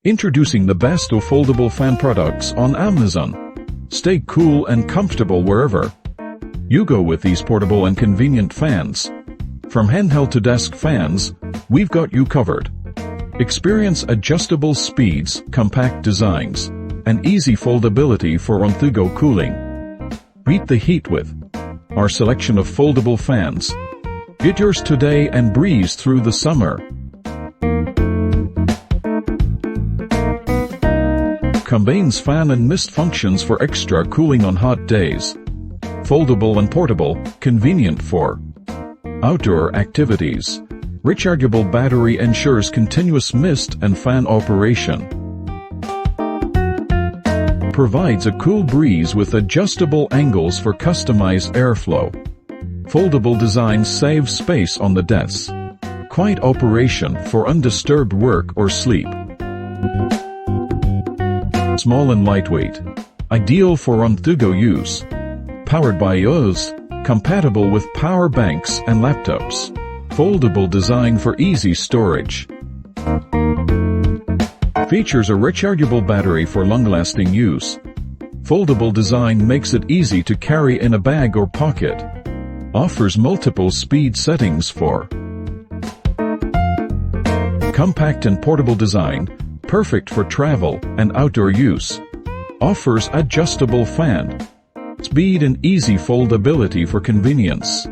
Introducing the best of foldable fan products on Amazon. Stay cool and comfortable wherever you go with these portable and convenient fans. From handheld to desk fans, we've got you covered. Experience adjustable speeds, compact designs, and easy foldability for on-the-go cooling. Beat the heat with our selection of foldable fans. Get yours today and breeze through the summer. Combines fan and mist functions for extra cooling on hot days. Foldable and portable, convenient for outdoor activities. Rechargeable battery ensures continuous mist and fan operation. Provides a cool breeze with adjustable angles for customized airflow. Foldable design saves space on the desk. Quiet operation for undisturbed work or sleep. Small and lightweight. Ideal for on-the-go use. Powered by USB, compatible with power banks and laptops. Foldable design for easy storage. Features a rechargeable battery for long-lasting use. Foldable design makes it easy to carry in a bag or pocket. Offers multiple speed settings for compact and portable design, perfect for travel and outdoor use. Offers adjustable fan, speed and easy foldability for convenience.